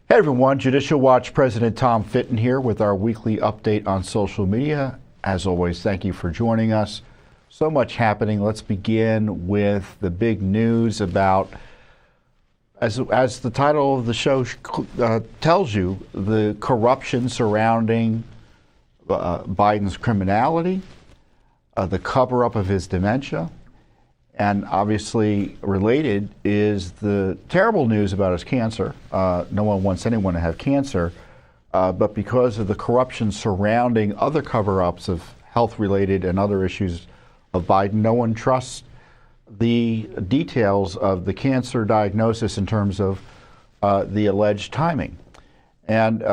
Hey everyone, Judicial Watch President Tom Fitton here with our weekly update on social media. As always, thank you for joining us. So much happening. Let's begin with the big news about, as the title of the show tells you, the corruption surrounding Biden's criminality, the cover-up of his dementia, and obviously related is the terrible news about his cancer. No one wants anyone to have cancer, but because of the corruption surrounding other cover-ups of health-related and other issues of Biden, no one trusts the details of the cancer diagnosis in terms of the alleged timing. And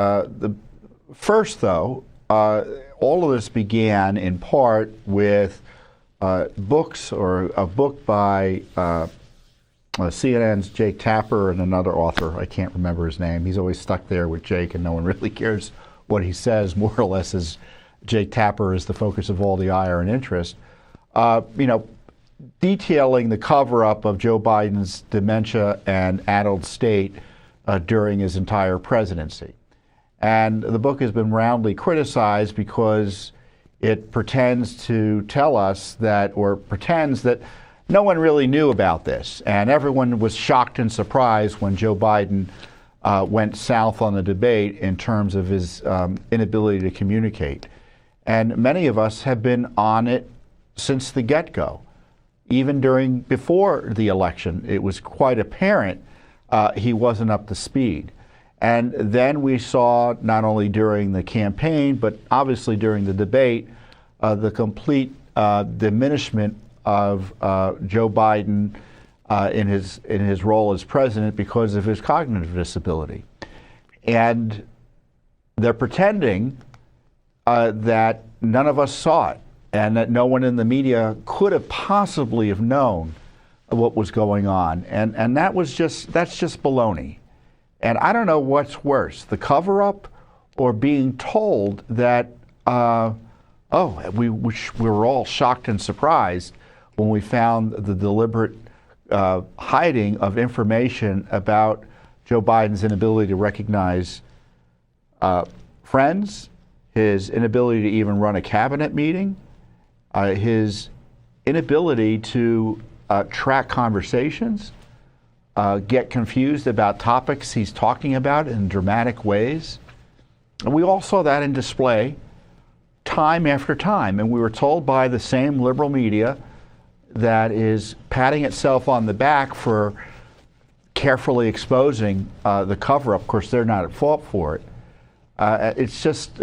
first, though, all of this began in part with books, or a book by CNN's Jake Tapper and another author. I can't remember his name. He's always stuck there with Jake, and no one really cares what he says, more or less, as Jake Tapper is the focus of all the ire and interest. Detailing the cover-up of Joe Biden's dementia and addled state during his entire presidency. And the book has been roundly criticized because it pretends to tell us that, or pretends that no one really knew about this. And everyone was shocked and surprised when Joe Biden went south on the debate in terms of his inability to communicate. And many of us have been on it since the get-go. Even before the election, it was quite apparent he wasn't up to speed. And then we saw, not only during the campaign, but obviously during the debate, the complete diminishment of Joe Biden in his role as president because of his cognitive disability. And they're pretending that none of us saw it, and that no one in the media could have possibly have known what was going on. And that's just baloney. And I don't know what's worse, the cover-up or being told that, we were all shocked and surprised when we found the deliberate hiding of information about Joe Biden's inability to recognize friends, his inability to even run a cabinet meeting, his inability to track conversations, get confused about topics he's talking about in dramatic ways. And we all saw that in display time after time. And we were told by the same liberal media that is patting itself on the back for carefully exposing the cover-up. Of course, they're not at fault for it. It's just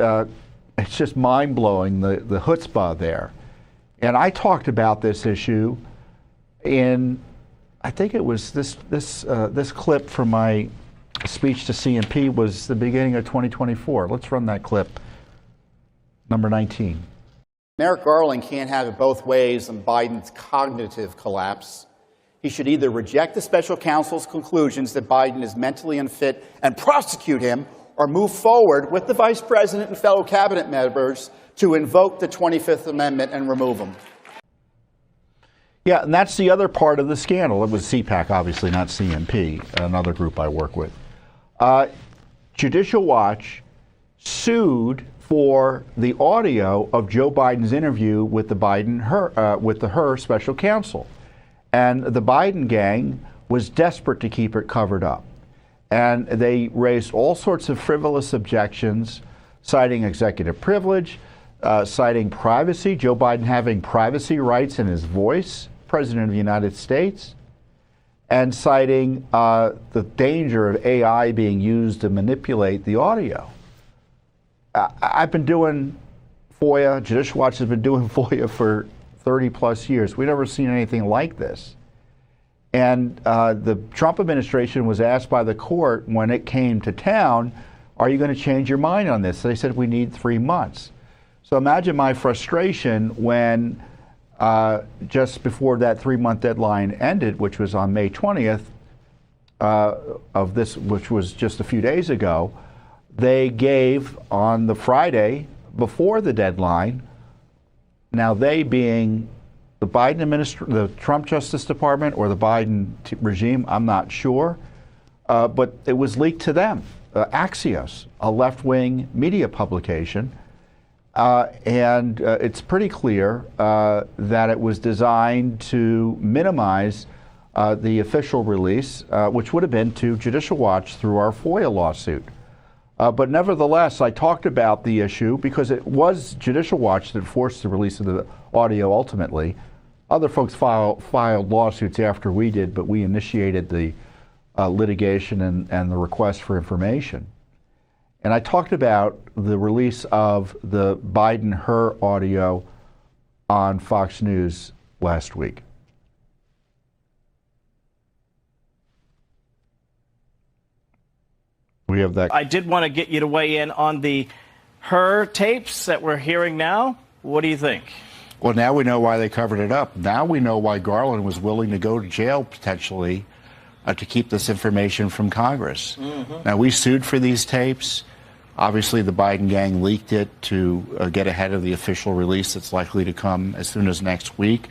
mind-blowing, the chutzpah there. And I talked about this issue in, I think it was this clip from my speech to CNP was the beginning of 2024. Let's run that clip, number 19. Merrick Garland can't have it both ways on Biden's cognitive collapse. He should either reject the special counsel's conclusions that Biden is mentally unfit and prosecute him, or move forward with the vice president and fellow cabinet members to invoke the 25th Amendment and remove him. Yeah, and that's the other part of the scandal. It was CPAC, obviously, not CNP, another group I work with. Judicial Watch sued for the audio of Joe Biden's interview with the Biden-Hur special counsel. And the Biden gang was desperate to keep it covered up. And they raised all sorts of frivolous objections, citing executive privilege, citing privacy, Joe Biden having privacy rights in his voice, President of the United States, and citing the danger of AI being used to manipulate the audio. I've been doing FOIA, Judicial Watch has been doing FOIA for 30 plus years. We've never seen anything like this. And the Trump administration was asked by the court when it came to town, are you going to change your mind on this? They said, we need 3 months. So imagine my frustration when just before that 3-month deadline ended, which was on May 20th of this, which was just a few days ago, they gave on the Friday before the deadline, now they being the Biden administration, the Trump Justice Department or the Biden regime, I'm not sure, but it was leaked to them. Axios, a left-wing media publication. And it's pretty clear that it was designed to minimize the official release, which would have been to Judicial Watch through our FOIA lawsuit. But nevertheless, I talked about the issue because it was Judicial Watch that forced the release of the audio ultimately. Other folks filed lawsuits after we did, but we initiated the litigation and the request for information. And I talked about the release of the Biden-Hur audio on Fox News last week. We have that. I did want to get you to weigh in on the Hur tapes that we're hearing now. What do you think? Well, now we know why they covered it up. Now we know why Garland was willing to go to jail potentially to keep this information from Congress. Now, we sued for these tapes. Obviously, the Biden gang leaked it to get ahead of the official release that's likely to come as soon as next week.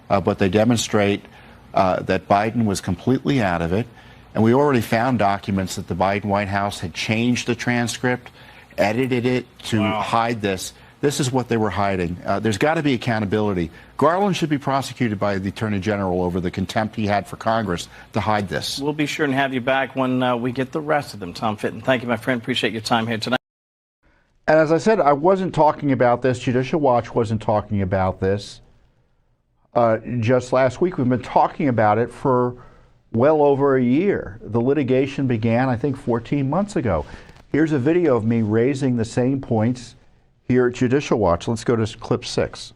But they demonstrate that Biden was completely out of it. And we already found documents that the Biden White House had changed the transcript, edited it to hide this. This is what they were hiding. There's got to be accountability. Garland should be prosecuted by the Attorney General over the contempt he had for Congress to hide this. We'll be sure and have you back when we get the rest of them, Tom Fitton. Thank you, my friend. Appreciate your time here tonight. And as I said, I wasn't talking about this. Judicial Watch wasn't talking about this just last week. We've been talking about it for well over a year. The litigation began, I think, 14 months ago. Here's a video of me raising the same points here at Judicial Watch. Let's go to clip 6.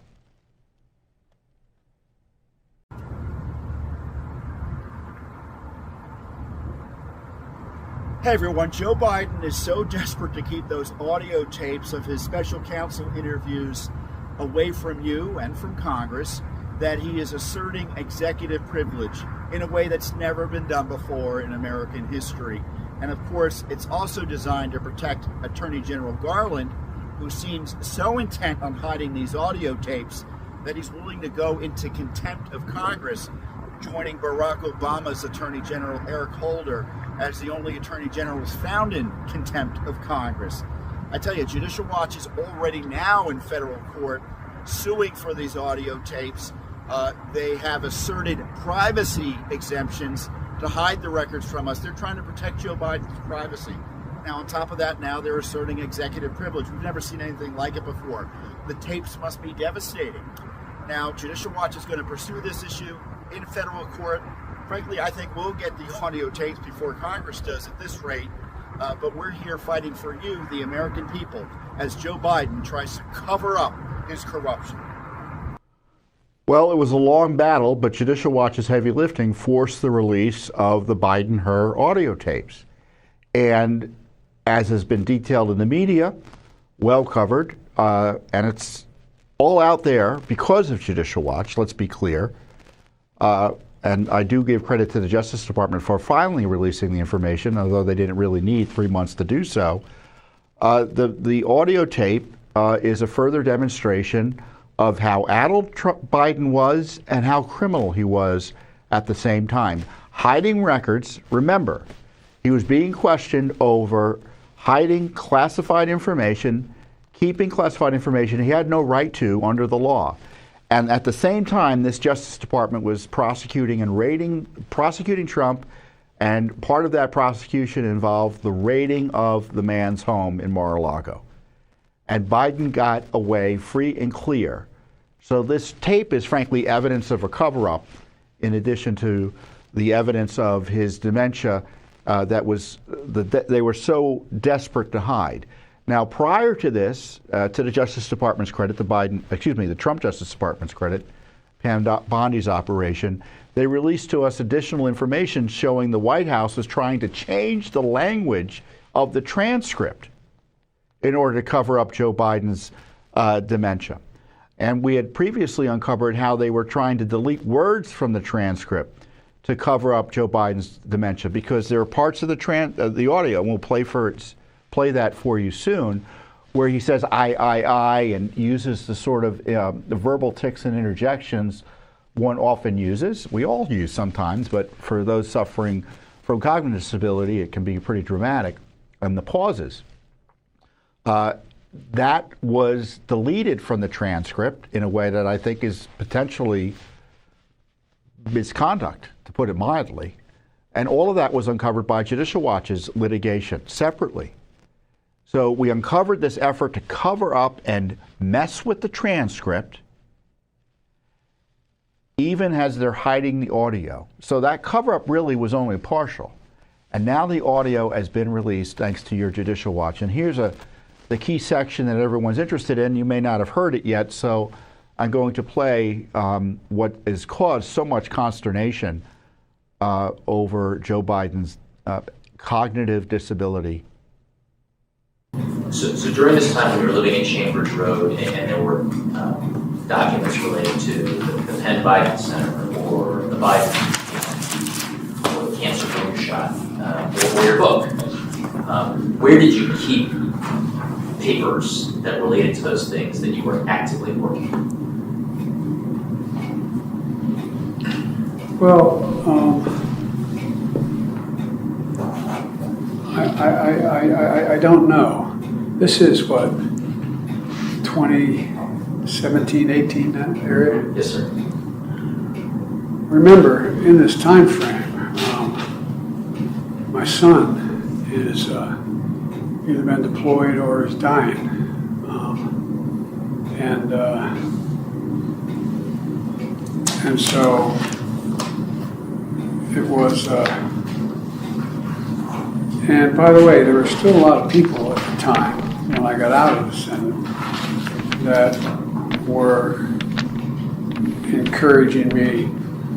Hey everyone, Joe Biden is so desperate to keep those audio tapes of his special counsel interviews away from you and from Congress that he is asserting executive privilege in a way that's never been done before in American history. And of course, it's also designed to protect Attorney General Garland, who seems so intent on hiding these audio tapes that he's willing to go into contempt of Congress, joining Barack Obama's Attorney General Eric Holder as the only Attorney General who's found in contempt of Congress. I tell you, Judicial Watch is already now in federal court suing for these audio tapes. They have asserted privacy exemptions to hide the records from us. They're trying to protect Joe Biden's privacy. Now, on top of that, now they're asserting executive privilege. We've never seen anything like it before. The tapes must be devastating. Now, Judicial Watch is going to pursue this issue in federal court. Frankly, I think we'll get the audio tapes before Congress does at this rate. But we're here fighting for you, the American people, as Joe Biden tries to cover up his corruption. Well, it was a long battle, but Judicial Watch's heavy lifting forced the release of the Biden-Hur audio tapes. And as has been detailed in the media, well covered, and it's all out there because of Judicial Watch, let's be clear. And I do give credit to the Justice Department for finally releasing the information, although they didn't really need 3 months to do so. The audio tape is a further demonstration of how addled Biden was and how criminal he was at the same time. Hiding records, remember, he was being questioned over hiding classified information, keeping classified information he had no right to under the law. And at the same time, this Justice Department was prosecuting and prosecuting Trump, and part of that prosecution involved the raiding of the man's home in Mar-a-Lago. And Biden got away free and clear. So this tape is frankly evidence of a cover-up, in addition to the evidence of his dementia they were so desperate to hide. Now, prior to this, to the Justice Department's credit, the Trump Justice Department's credit, Pam Bondi's operation, they released to us additional information showing the White House was trying to change the language of the transcript in order to cover up Joe Biden's dementia. And we had previously uncovered how they were trying to delete words from the transcript to cover up Joe Biden's dementia, because there are parts of the audio, and we'll play that for you soon, where he says I, and uses the sort of the verbal tics and interjections one often uses. We all use sometimes, but for those suffering from cognitive disability, it can be pretty dramatic. and the pauses. That was deleted from the transcript in a way that I think is potentially misconduct, to put it mildly. And all of that was uncovered by Judicial Watch's litigation separately. So we uncovered this effort to cover up and mess with the transcript, even as they're hiding the audio. So that cover-up really was only partial. And now the audio has been released thanks to your Judicial Watch. And here's the key section that everyone's interested in. You may not have heard it yet, so I'm going to play what has caused so much consternation over Joe Biden's cognitive disability. So during this time when you were living in Chambers Road and there were documents related to the Penn Biden Center or the Biden or the cancer booster shot or your book, where did you keep papers that related to those things that you were actively working on? Well, I don't know. This is what, 2017, 18, that area? Yes, sir. Remember, in this time frame, my son is either been deployed or is dying. And so it was, and by the way, there were still a lot of people at the time when I got out of the Senate that were encouraging me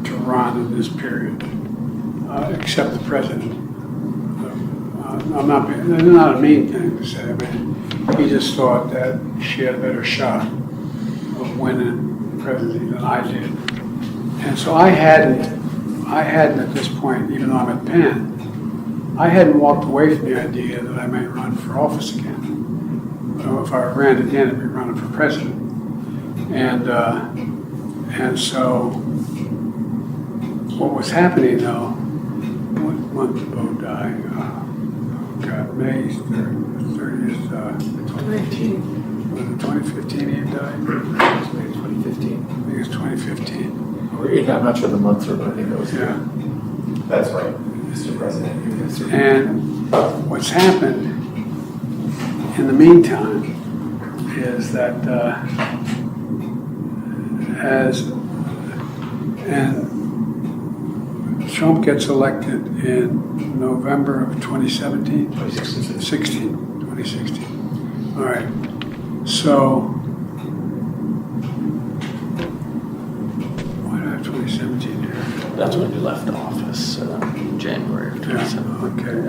to run in this period, except the president. It's not a mean thing to say, but he just thought that she had a better shot of winning the presidency than I did. And so I hadn't at this point, even though I'm at Penn, I hadn't walked away from the idea that I might run for office again. If I ran again, I'd be running for president. And so what was happening though, what month did Bo die? May 30th, 2015. Was it 2015 he died? 2015. I think it's 2015. I'm not sure the months are, but I think that was. Yeah. That's right, Mr. President. And what's happened in the meantime is that Trump gets elected in November of 2017? 2016. All right. So, why do I have 2017 here? That's when you left office, January of 2017. Okay.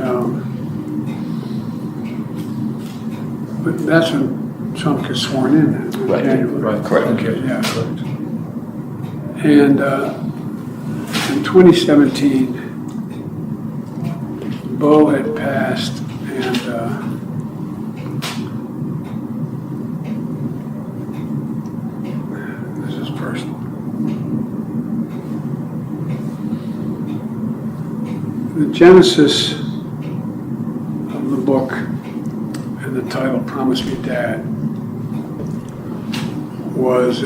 But that's when Trump gets sworn in January. Right, correct. Okay, yeah. And in 2017, Bo had passed, and this is personal. The genesis of the book and the title, Promise Me Dad, was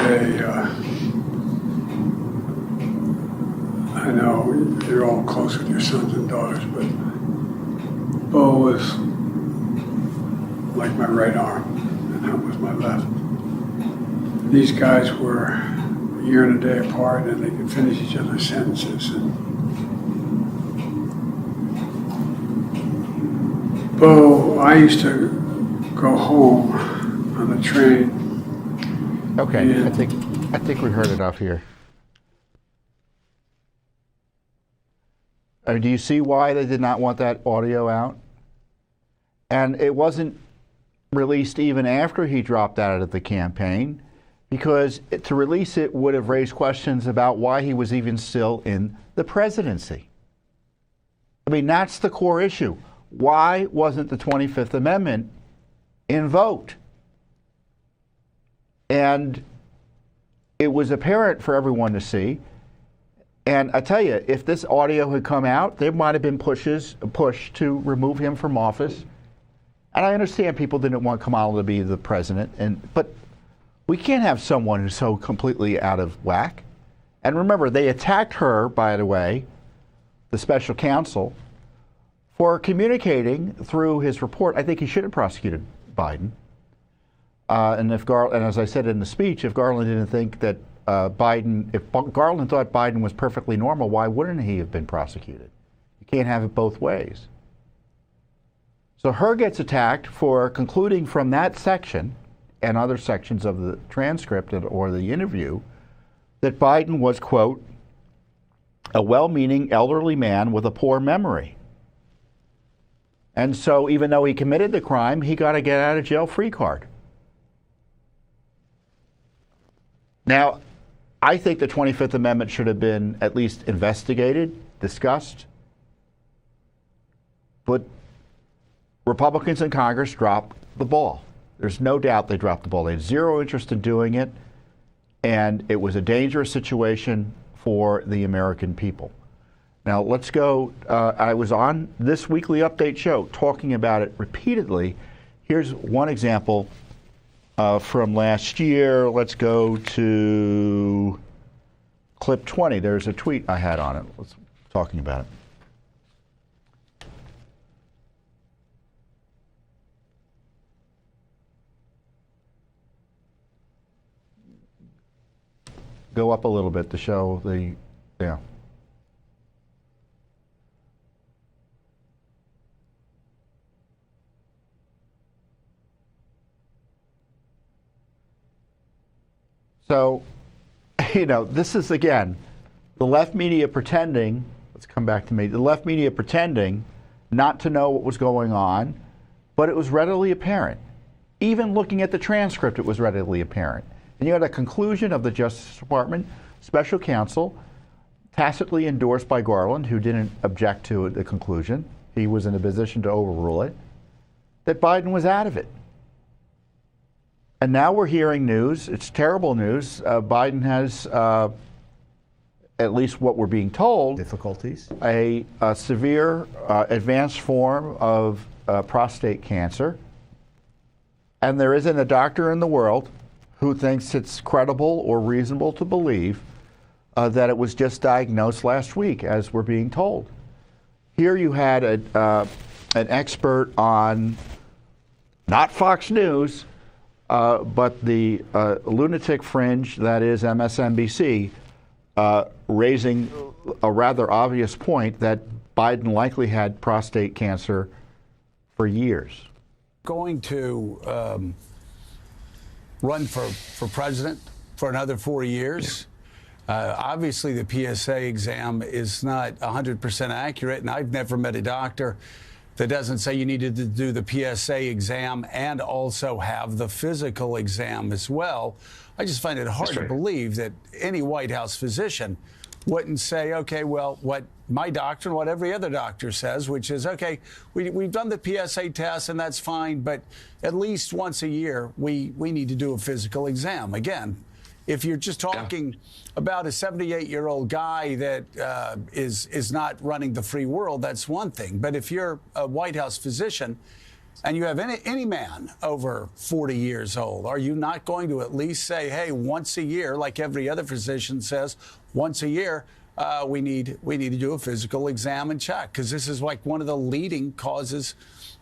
I know you're all close with your sons and daughters, but Bo was like my right arm, and that was my left. These guys were a year and a day apart, and they could finish each other's sentences. And Bo, I used to go home on the train. Okay, and I think we heard enough here. Do you see why they did not want that audio out? And it wasn't released even after he dropped out of the campaign, because to release it would have raised questions about why he was even still in the presidency. I mean, that's the core issue. Why wasn't the 25th Amendment invoked? And it was apparent for everyone to see. And I tell you, if this audio had come out, there might have been push to remove him from office And I understand people didn't want Kamala to be the president, but we can't have someone who's so completely out of whack. And remember, they attacked her, by the way, the special counsel, for communicating through his report. I think he should have prosecuted Biden. And as I said in the speech, if Garland didn't think that if Garland thought Biden was perfectly normal, why wouldn't he have been prosecuted? You can't have it both ways. So Hur gets attacked for concluding from that section and other sections of the transcript or the interview that Biden was, quote, a well-meaning elderly man with a poor memory. And so even though he committed the crime, he got a get-out-of-jail-free card. Now, I think the 25th Amendment should have been at least investigated, discussed, but Republicans in Congress dropped the ball. There's no doubt they dropped the ball. They had zero interest in doing it, and it was a dangerous situation for the American people. Now, let's go. I was on this weekly update show talking about it repeatedly. Here's one example from last year. Let's go to clip 20. There's a tweet I had on it. Let's talking about it. Go up a little bit to show the, yeah. So, this is, again, the left media pretending, let's come back to me, the left media pretending not to know what was going on, but it was readily apparent. Even looking at the transcript, it was readily apparent. And you had a conclusion of the Justice Department special counsel, tacitly endorsed by Garland, who didn't object to the conclusion. He was in a position to overrule it, that Biden was out of it. And now we're hearing news, it's terrible news. Biden has, at least what we're being told, difficulties, a severe advanced form of prostate cancer. And there isn't a doctor in the world who thinks it's credible or reasonable to believe that it was just diagnosed last week, as we're being told. Here you had an expert on, not Fox News, but the lunatic fringe that is MSNBC, raising a rather obvious point that Biden likely had prostate cancer for years. Going to run for president for another 4 years. Obviously, the PSA exam is not 100% accurate, and I've never met a doctor that doesn't say you needed to do the PSA exam and also have the physical exam as well. I just find it hard to believe that any White House physician wouldn't say, okay, well, what my doctor and what every other doctor says, which is, okay, we've done the PSA test and that's fine, but at least once a year, we need to do a physical exam. Again, if you're just talking about a 78-year-old guy that is not running the free world, that's one thing. But if you're a White House physician and you have any man over 40 years old, are you not going to at least say, hey, once a year, like every other physician says, once a year, we need to do a physical exam and check? Because this is like one of the leading causes,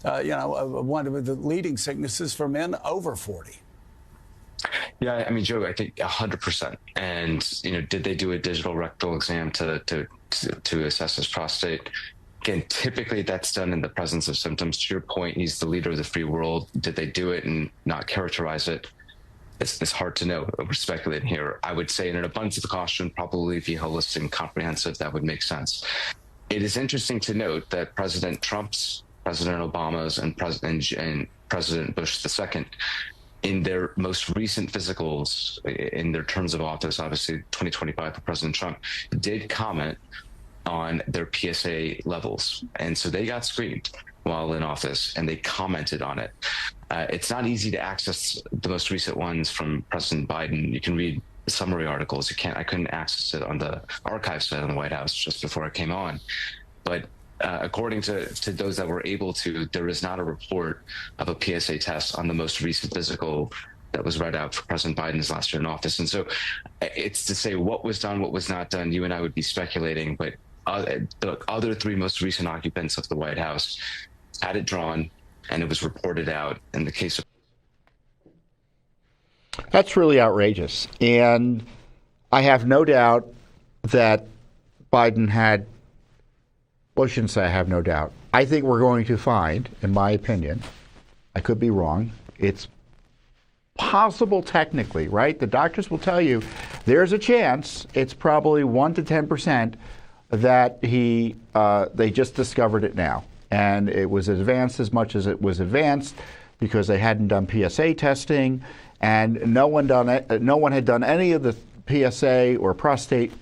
one of the leading sicknesses for men over 40. Yeah, I mean, Joe, I think 100%. And, did they do a digital rectal exam to assess his prostate? Again, typically that's done in the presence of symptoms. To your point, he's the leader of the free world. Did they do it and not characterize it? It's hard to know. We're speculating here. I would say in an abundance of caution, probably be holistic and comprehensive. That would make sense. It is interesting to note that President Trump's, President Obama's, and President Bush II, in their most recent physicals, in their terms of office, obviously 2025 for President Trump, did comment on their PSA levels. And so they got screened while in office, and they commented on it. It's not easy to access the most recent ones from President Biden. You can read the summary articles. I couldn't access it on the archive site on the White House just before I came on. But according to those that were able to, there is not a report of a PSA test on the most recent physical that was read out for President Biden's last year in office. And so it's to say what was done, what was not done, you and I would be speculating, but the other three most recent occupants of the White House had it drawn, and it was reported out in the case of. That's really outrageous. And I have no doubt that Biden had, well, I shouldn't say I have no doubt. I think we're going to find, in my opinion, I could be wrong, it's possible technically, right? The doctors will tell you there's a chance, it's probably 1 to 10%, that they just discovered it now. And it was advanced as much as it was advanced because they hadn't done PSA testing, and no one had done any of the PSA or prostate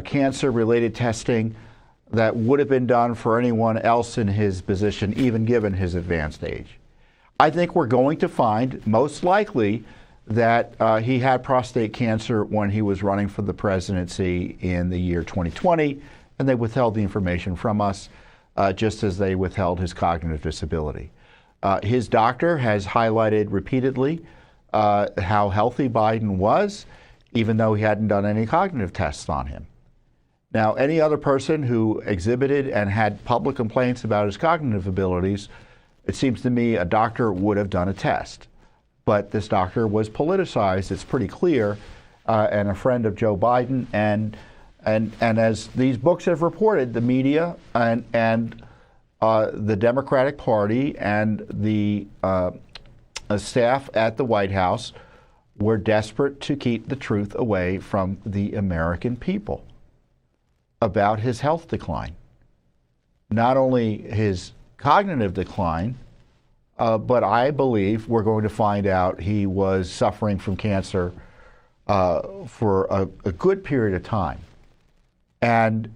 cancer-related testing that would have been done for anyone else in his position, even given his advanced age. I think we're going to find, most likely, that he had prostate cancer when he was running for the presidency in the year 2020, and they withheld the information from us, just as they withheld his cognitive disability. His doctor has highlighted repeatedly how healthy Biden was, even though he hadn't done any cognitive tests on him. Now, any other person who exhibited and had public complaints about his cognitive abilities, it seems to me a doctor would have done a test. But this doctor was politicized, it's pretty clear, and a friend of Joe Biden. And as these books have reported, the media and the Democratic Party and the staff at the White House were desperate to keep the truth away from the American people about his health decline. Not only his cognitive decline, but I believe we're going to find out he was suffering from cancer for a good period of time. And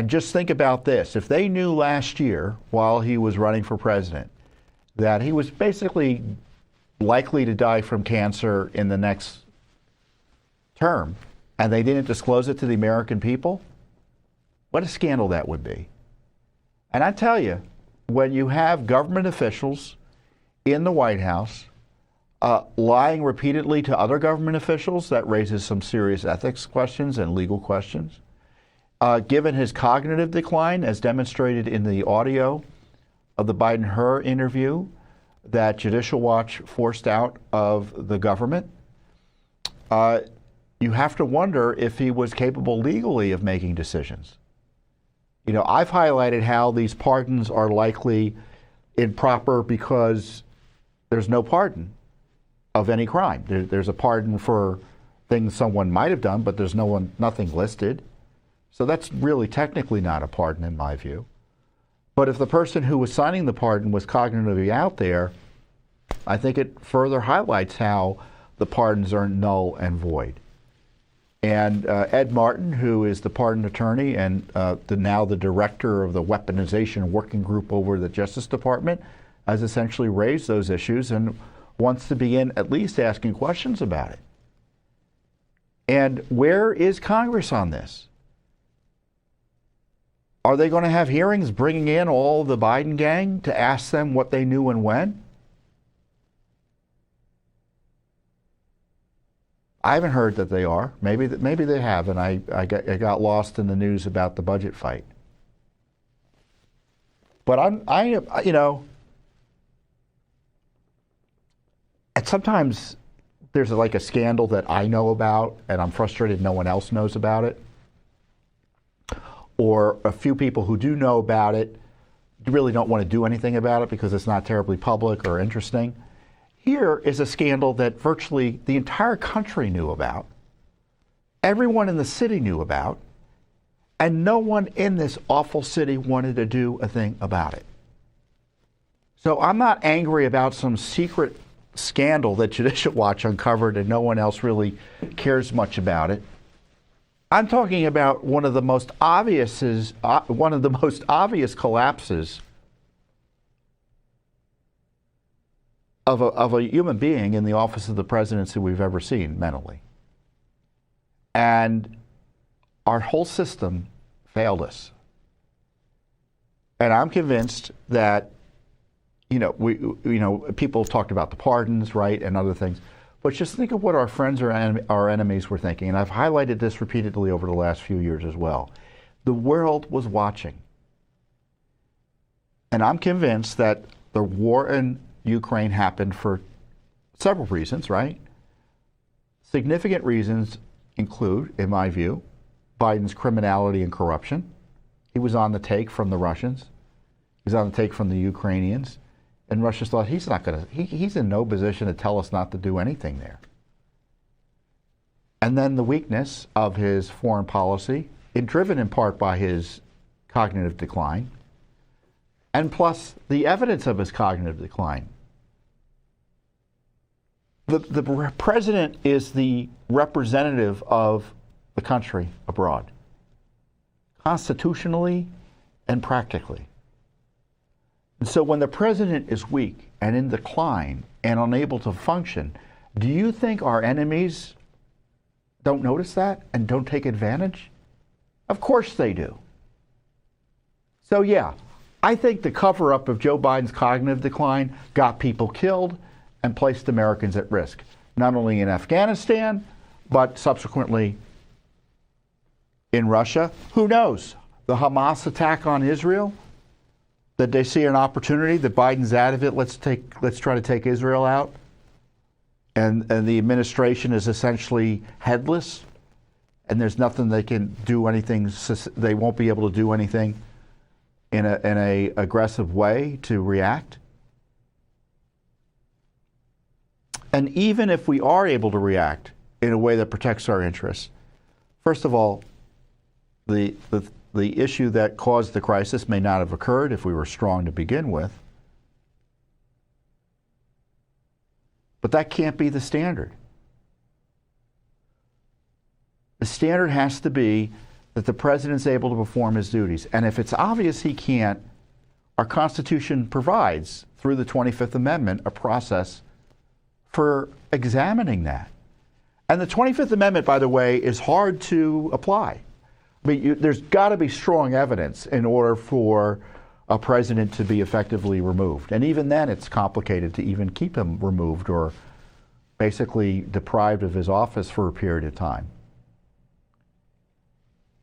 just think about this. If they knew last year, while he was running for president, that he was basically likely to die from cancer in the next term, and they didn't disclose it to the American people, what a scandal that would be. And I tell you, when you have government officials in the White House lying repeatedly to other government officials, that raises some serious ethics questions and legal questions. Given his cognitive decline, as demonstrated in the audio of the Biden-Hur interview that Judicial Watch forced out of the government, you have to wonder if he was capable legally of making decisions. You know, I've highlighted how these pardons are likely improper because there's no pardon of any crime. There's a pardon for things someone might have done, but there's nothing listed. So that's really technically not a pardon in my view. But if the person who was signing the pardon was cognitively out there, I think it further highlights how the pardons are null and void. And Ed Martin, who is the pardon attorney and now the director of the weaponization working group over the Justice Department, has essentially raised those issues and wants to begin at least asking questions about it. And where is Congress on this? Are they going to have hearings bringing in all the Biden gang to ask them what they knew and when? I haven't heard that they are. Maybe they have, and I got lost in the news about the budget fight. But you know, and sometimes there's like a scandal that I know about, and I'm frustrated no one else knows about it. Or a few people who do know about it really don't want to do anything about it because it's not terribly public or interesting. Here is a scandal that virtually the entire country knew about, everyone in the city knew about, and no one in this awful city wanted to do a thing about it. So I'm not angry about some secret scandal that Judicial Watch uncovered and no one else really cares much about it. I'm talking about one of the most obvious collapses of a human being in the office of the presidency we've ever seen mentally. And our whole system failed us. And I'm convinced that, people talked about the pardons, right, and other things. But just think of what our friends or our enemies were thinking. And I've highlighted this repeatedly over the last few years as well. The world was watching. And I'm convinced that the war in Ukraine happened for several reasons, right? Significant reasons include, in my view, Biden's criminality and corruption. He was on the take from the Russians. He was on the take from the Ukrainians. And Russia thought he's in no position to tell us not to do anything there. And then the weakness of his foreign policy, driven in part by his cognitive decline, and plus the evidence of his cognitive decline. The president is the representative of the country abroad, constitutionally and practically. And so when the president is weak and in decline and unable to function, do you think our enemies don't notice that and don't take advantage? Of course they do. So yeah, I think the cover-up of Joe Biden's cognitive decline got people killed and placed Americans at risk, not only in Afghanistan, but subsequently in Russia. Who knows? The Hamas attack on Israel, that they see an opportunity, that Biden's out of it, let's try to take Israel out, and the administration is essentially headless, and there's nothing they can do anything, they won't be able to do anything in a aggressive way to react. And even if we are able to react in a way that protects our interests, first of all, the issue that caused the crisis may not have occurred if we were strong to begin with. But that can't be the standard. The standard has to be that the president's able to perform his duties. And if it's obvious he can't, our Constitution provides, through the 25th Amendment, a process for examining that. And the 25th Amendment, by the way, is hard to apply. I mean, there's got to be strong evidence in order for a president to be effectively removed. And even then, it's complicated to even keep him removed or basically deprived of his office for a period of time.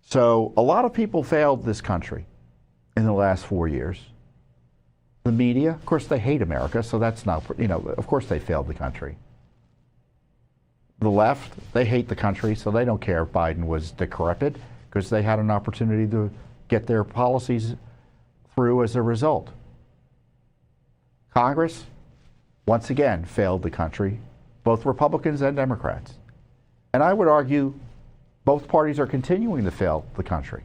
So a lot of people failed this country in the last 4 years. The media, of course, they hate America, so that's not, of course they failed the country. The left, they hate the country, so they don't care if Biden was decrepit, because they had an opportunity to get their policies through as a result. Congress, once again, failed the country, both Republicans and Democrats. And I would argue both parties are continuing to fail the country.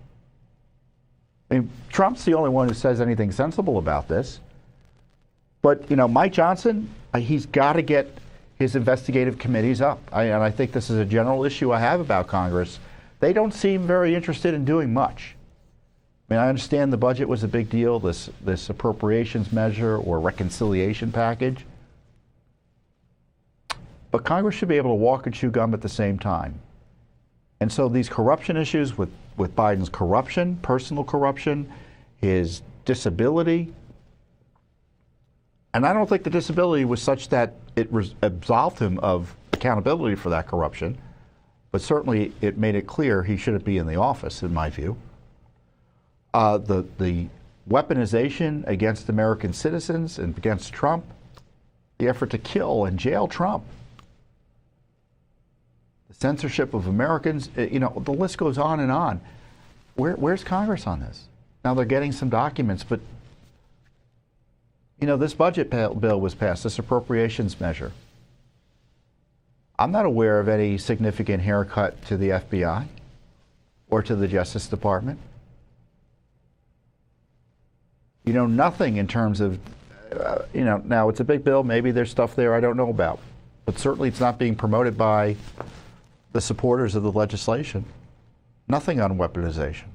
I mean, Trump's the only one who says anything sensible about this. But, Mike Johnson, he's got to get his investigative committees up. And I think this is a general issue I have about Congress. They don't seem very interested in doing much. I mean, I understand the budget was a big deal, this appropriations measure or reconciliation package. But Congress should be able to walk and chew gum at the same time. And so these corruption issues with Biden's corruption, personal corruption, his disability, and I don't think the disability was such that it absolved him of accountability for that corruption, but certainly it made it clear he shouldn't be in the office, in my view. The weaponization against American citizens and against Trump, the effort to kill and jail Trump, the censorship of Americans, the list goes on and on. Where's Congress on this? Now they're getting some documents, but this budget bill was passed, this appropriations measure. I'm not aware of any significant haircut to the FBI or to the Justice Department. Nothing in terms of, now it's a big bill, maybe there's stuff there I don't know about, but certainly it's not being promoted by the supporters of the legislation. Nothing on weaponization.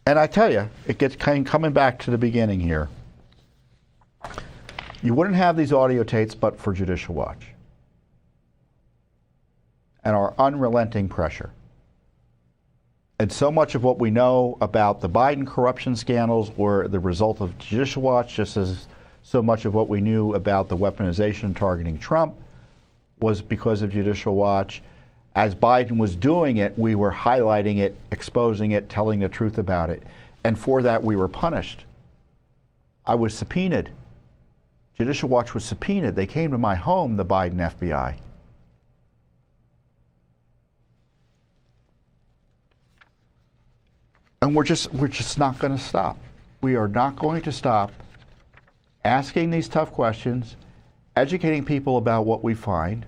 And I tell you, it gets coming back to the beginning here. You wouldn't have these audio tapes but for Judicial Watch and our unrelenting pressure. And so much of what we know about the Biden corruption scandals were the result of Judicial Watch, just as so much of what we knew about the weaponization targeting Trump was because of Judicial Watch. As Biden was doing it, we were highlighting it, exposing it, telling the truth about it. And for that, we were punished. I was subpoenaed. Judicial Watch was subpoenaed. They came to my home, the Biden FBI. And we're just not going to stop. We are not going to stop asking these tough questions, educating people about what we find,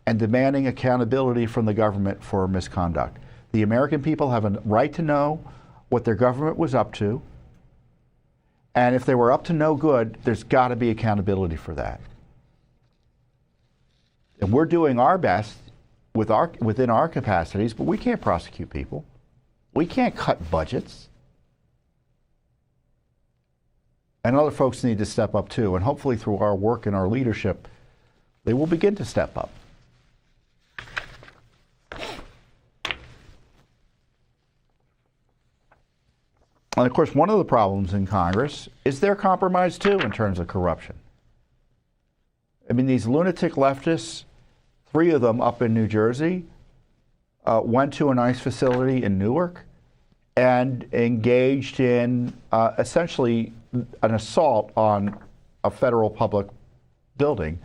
and demanding accountability from the government for misconduct. The American people have a right to know what their government was up to, and if they were up to no good, there's got to be accountability for that. And we're doing our best within our capacities, but we can't prosecute people. We can't cut budgets. And other folks need to step up too, and hopefully through our work and our leadership, they will begin to step up. And of course, one of the problems in Congress is they're compromised too in terms of corruption. I mean, these lunatic leftists, 3 of them up in New Jersey, went to an ICE facility in Newark and engaged in essentially an assault on a federal public building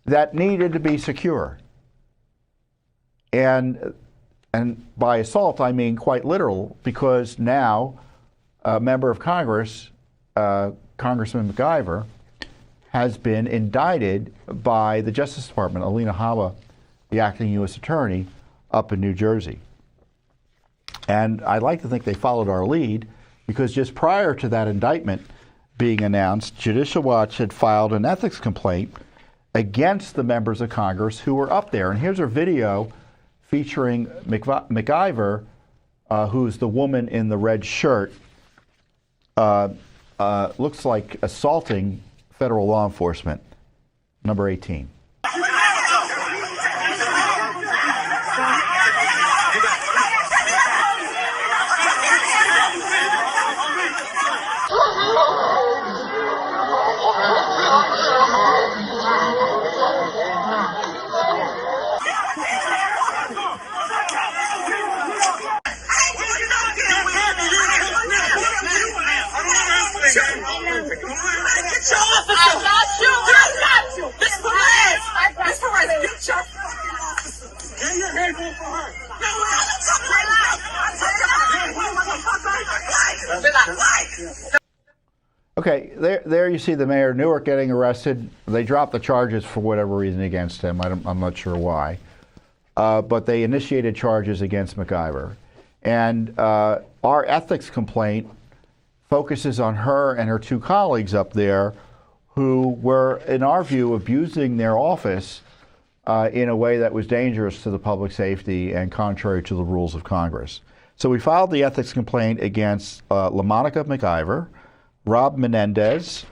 that needed to be secure. And by assault, I mean quite literal, because now a member of Congress, Congressman MacIver, has been indicted by the Justice Department, Alina Habba, the acting U.S. attorney, up in New Jersey. And I'd like to think they followed our lead, because just prior to that indictment being announced, Judicial Watch had filed an ethics complaint against the members of Congress who were up there. And here's a video featuring MacIver, who's the woman in the red shirt, looks like assaulting federal law enforcement, number 18. Okay, there you see the mayor of Newark getting arrested. They dropped the charges for whatever reason against him. I'm not sure why. But they initiated charges against MacIver. And our ethics complaint focuses on her and her 2 colleagues up there who were, in our view, abusing their office in a way that was dangerous to the public safety and contrary to the rules of Congress. So we filed the ethics complaint against LaMonica MacIver, Rob Menendez,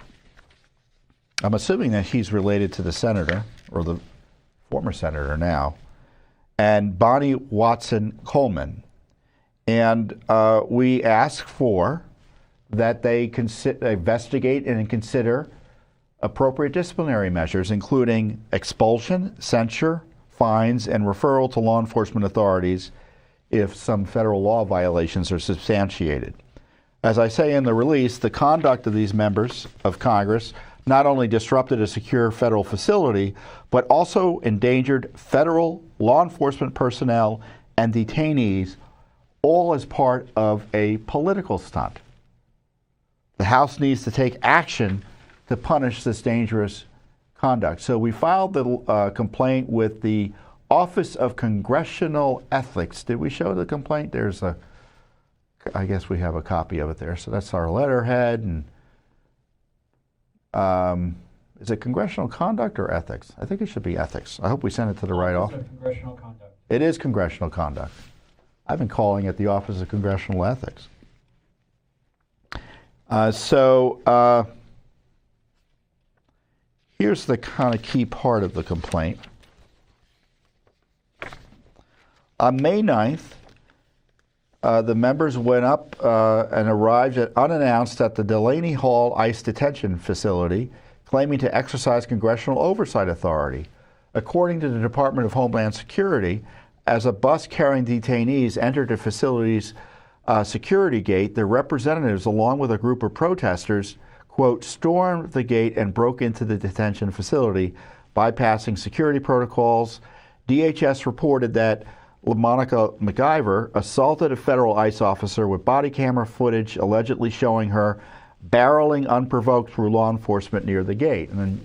I'm assuming that he's related to the senator, or the former senator now, and Bonnie Watson Coleman. And we ask for that they investigate and consider appropriate disciplinary measures, including expulsion, censure, fines, and referral to law enforcement authorities if some federal law violations are substantiated. As I say in the release, the conduct of these members of Congress not only disrupted a secure federal facility, but also endangered federal law enforcement personnel and detainees, all as part of a political stunt. The House needs to take action to punish this dangerous conduct. So we filed the complaint with the Office of Congressional Ethics. Did we show the complaint? I guess we have a copy of it there. So that's our letterhead. And is it congressional conduct or ethics? I think it should be ethics. I hope we sent it to the right office. Congressional conduct. It is congressional conduct. I've been calling it the Office of Congressional Ethics. Here's the kind of key part of the complaint. On May 9th, the members went up and arrived unannounced at the Delaney Hall ICE detention facility, claiming to exercise congressional oversight authority. According to the Department of Homeland Security, as a bus carrying detainees entered the facility's security gate, the representatives, along with a group of protesters, quote, stormed the gate and broke into the detention facility, bypassing security protocols. DHS reported that LaMonica McIver assaulted a federal ICE officer with body camera footage allegedly showing her barreling unprovoked through law enforcement near the gate. And then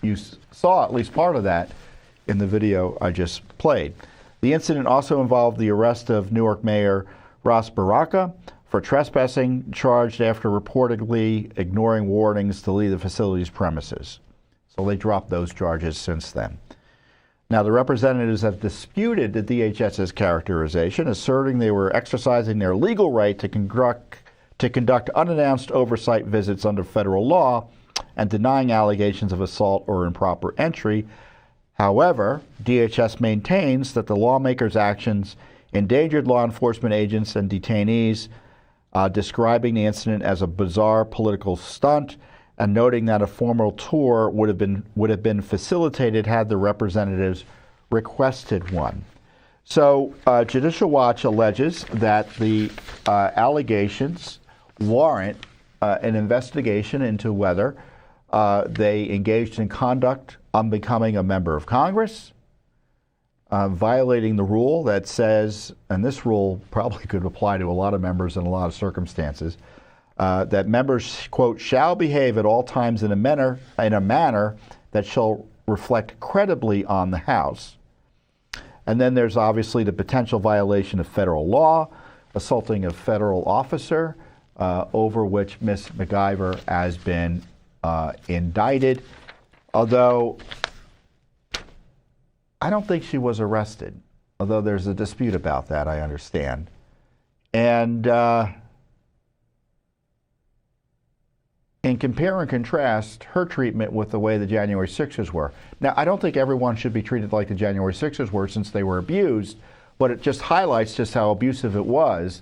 you saw at least part of that in the video I just played. The incident also involved the arrest of Newark Mayor Ras Baraka for trespassing, charged after reportedly ignoring warnings to leave the facility's premises. So they dropped those charges since then. Now, the representatives have disputed the DHS's characterization, asserting they were exercising their legal right to conduct unannounced oversight visits under federal law and denying allegations of assault or improper entry. However, DHS maintains that the lawmakers' actions endangered law enforcement agents and detainees, describing the incident as a bizarre political stunt and noting that a formal tour would have been facilitated had the representatives requested one. So Judicial Watch alleges that the allegations warrant an investigation into whether they engaged in conduct unbecoming a member of Congress, violating the rule that says, and this rule probably could apply to a lot of members in a lot of circumstances, that members, quote, shall behave at all times in a manner that shall reflect credibly on the House. And then there's obviously the potential violation of federal law, assaulting a federal officer, over which Ms. McIver has been indicted, although I don't think she was arrested, although there's a dispute about that, I understand. And in compare and contrast her treatment with the way the January 6ers were. Now, I don't think everyone should be treated like the January 6ers were since they were abused, but it just highlights just how abusive it was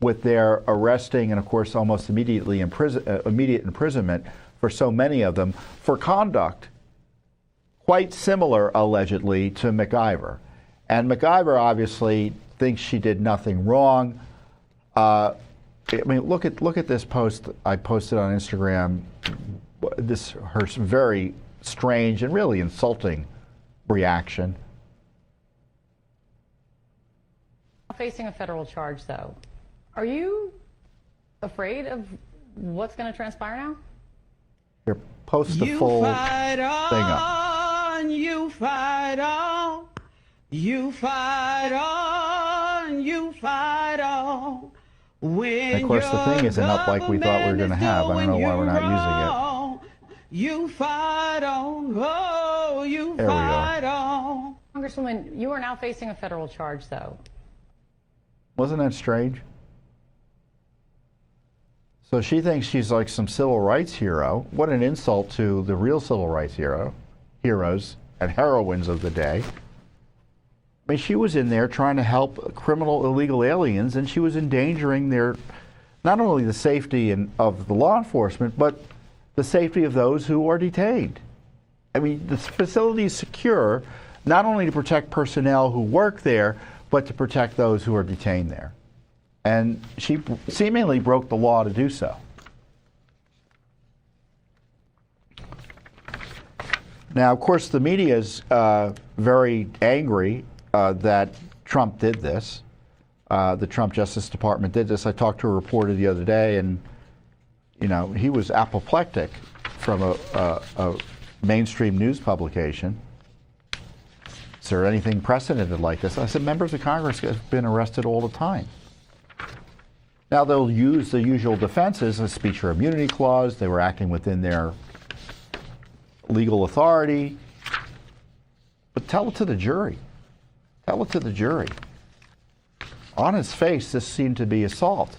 with their arresting and, of course, almost immediate imprisonment for so many of them for conduct quite similar, allegedly, to McIver. And McIver obviously thinks she did nothing wrong. I mean, look at this post I posted on Instagram. Her very strange and really insulting reaction. Facing a federal charge, though, are you afraid of what's going to transpire now? Here, post the full thing up. You fight on, you fight on, you fight on. And of course, the thing isn't up like we thought we were going to have. I don't know why we're not using it. You fight on, oh, you there fight we are. on. Congresswoman, you are now facing a federal charge, though. Wasn't that strange? So she thinks she's like some civil rights hero. What an insult to the real civil rights heroes and heroines of the day. I mean, she was in there trying to help criminal illegal aliens, and she was endangering not only the safety of the law enforcement, but the safety of those who are detained. I mean, the facility is secure not only to protect personnel who work there, but to protect those who are detained there. And she seemingly broke the law to do so. Now, of course, the media is very angry that Trump did this. The Trump Justice Department did this. I talked to a reporter the other day, and he was apoplectic from a mainstream news publication. Is there anything precedented like this? I said, members of Congress have been arrested all the time. Now, they'll use the usual defenses, a speech or immunity clause. They were acting within their legal authority. But tell it to the jury. Tell it to the jury. On its face, this seemed to be assault.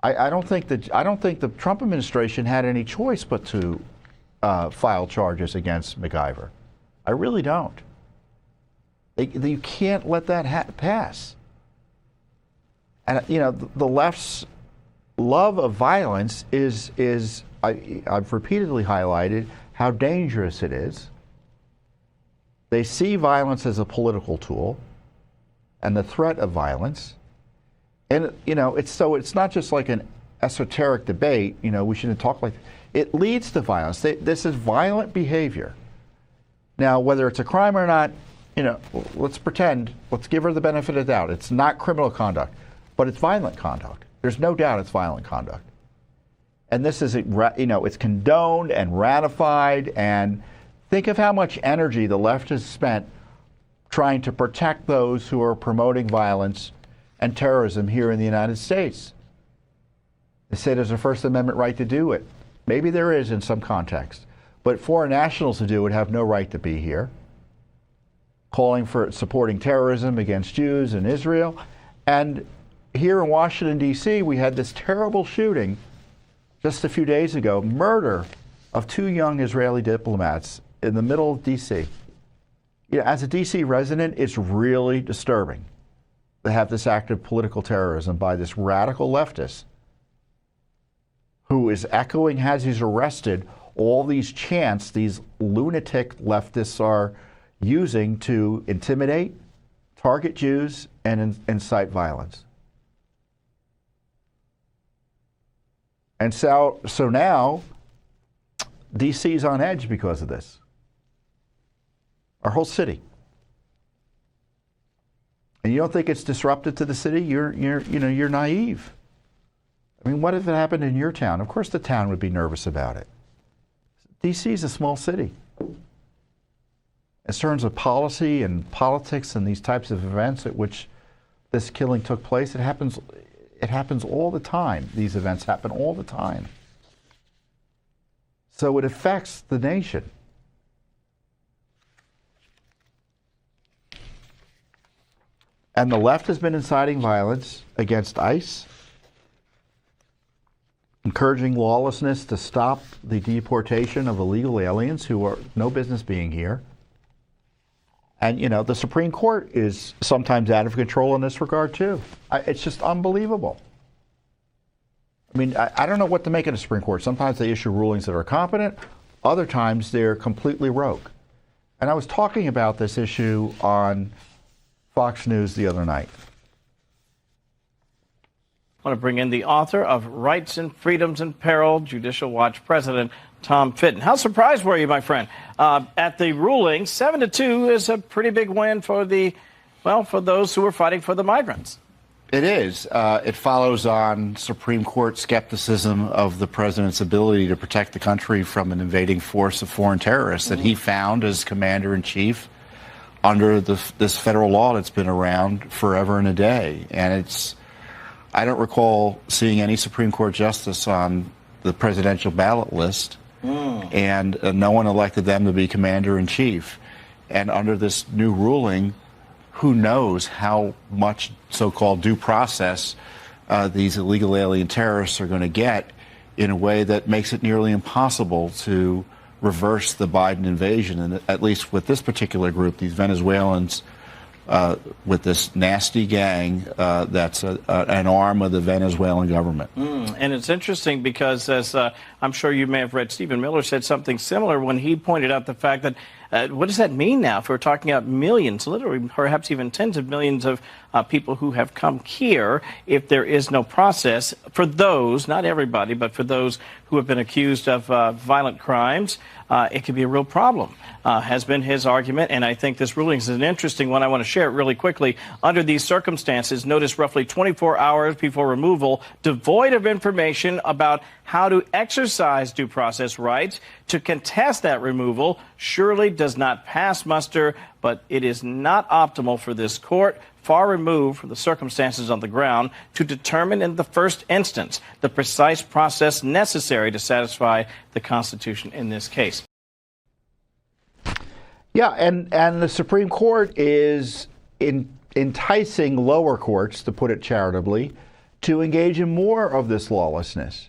I don't think the Trump administration had any choice but to file charges against McIver. I really don't. You can't let that pass. And, the left's love of violence I've repeatedly highlighted how dangerous it is. They see violence as a political tool and the threat of violence. And, it's not just like an esoteric debate, we shouldn't talk like that. It leads to violence. This is violent behavior. Now, whether it's a crime or not, let's give her the benefit of the doubt. It's not criminal conduct, but it's violent conduct. There's no doubt it's violent conduct. And this is, it's condoned and ratified. And think of how much energy the left has spent trying to protect those who are promoting violence and terrorism here in the United States. They say there's a First Amendment right to do it. Maybe there is in some context. But foreign nationals who do it have no right to be here. Calling for supporting terrorism against Jews in Israel. And here in Washington, D.C., we had this terrible shooting just a few days ago, murder of 2 young Israeli diplomats in the middle of D.C. As a D.C. resident, it's really disturbing to have this act of political terrorism by this radical leftist who is echoing, as he's arrested, all these chants these lunatic leftists are using to intimidate, target Jews, and incite violence. And so now, D.C.'s on edge because of this. Our whole city. And you don't think it's disruptive to the city? You're naive. I mean, what if it happened in your town? Of course the town would be nervous about it. D.C. is a small city. In terms of policy and politics and these types of events at which this killing took place, it happens all the time. These events happen all the time. So it affects the nation. And the left has been inciting violence against ICE, encouraging lawlessness to stop the deportation of illegal aliens who are no business being here. And, the Supreme Court is sometimes out of control in this regard, too. It's just unbelievable. I mean, I don't know what to make of the Supreme Court. Sometimes they issue rulings that are competent. Other times they're completely rogue. And I was talking about this issue on Fox News the other night. I want to bring in the author of Rights and Freedoms in Peril, Judicial Watch President Tom Fitton. How surprised were you, my friend, at the ruling? 7-2 is a pretty big win for for those who are fighting for the migrants. It is. It follows on Supreme Court skepticism of the president's ability to protect the country from an invading force of foreign terrorists that he found as commander-in-chief under this federal law that's been around forever and a day. And I don't recall seeing any Supreme Court justice on the presidential ballot list, and no one elected them to be commander-in-chief. And under this new ruling, who knows how much so-called due process these illegal alien terrorists are going to get in a way that makes it nearly impossible to reverse the Biden invasion. And at least with this particular group, these Venezuelans, with this nasty gang that's an arm of the Venezuelan government. And it's interesting because, as I'm sure you may have read, Stephen Miller said something similar when he pointed out the fact that what does that mean now if we're talking about millions, literally perhaps even tens of millions of people who have come here if there is no process for those, not everybody, but for those who have been accused of violent crimes? It could be a real problem, has been his argument. And I think this ruling is an interesting one. I want to share it really quickly. Under these circumstances, notice roughly 24 hours before removal, devoid of information about how to exercise due process rights to contest that removal, surely does not pass muster, but it is not optimal for this court, far removed from the circumstances on the ground, to determine in the first instance the precise process necessary to satisfy the Constitution in this case. Yeah, and the Supreme Court is enticing lower courts, to put it charitably, to engage in more of this lawlessness.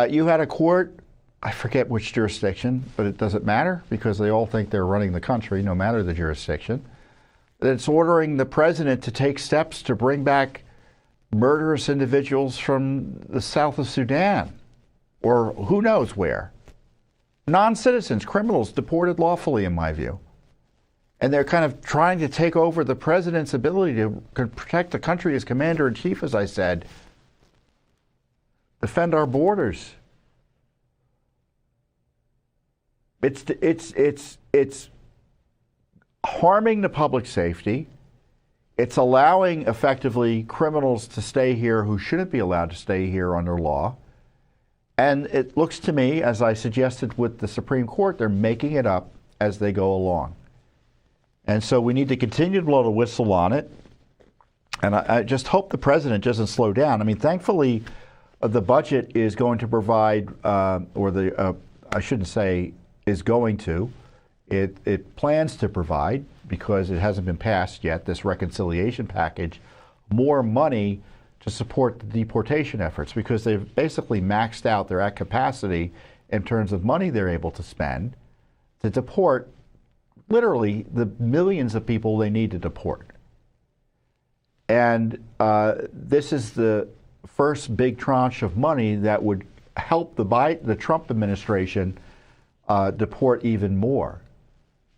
You had a court, I forget which jurisdiction, but it doesn't matter because they all think they're running the country, no matter the jurisdiction, that's ordering the president to take steps to bring back murderous individuals from the south of Sudan or who knows where. Non-citizens, criminals deported lawfully, in my view. And they're kind of trying to take over the president's ability to protect the country as commander-in-chief, as I said, defend our borders. It's harming the public safety. It's allowing, effectively, criminals to stay here who shouldn't be allowed to stay here under law. And it looks to me, as I suggested with the Supreme Court, they're making it up as they go along. And so we need to continue to blow the whistle on it. And I just hope the president doesn't slow down. I mean, thankfully, the budget is going to provide, I shouldn't say is going to, it plans to provide, because it hasn't been passed yet, this reconciliation package, more money to support the deportation efforts, because they've basically maxed out their at capacity in terms of money they're able to spend to deport literally the millions of people they need to deport. And this is the first big tranche of money that would help the Trump administration deport even more.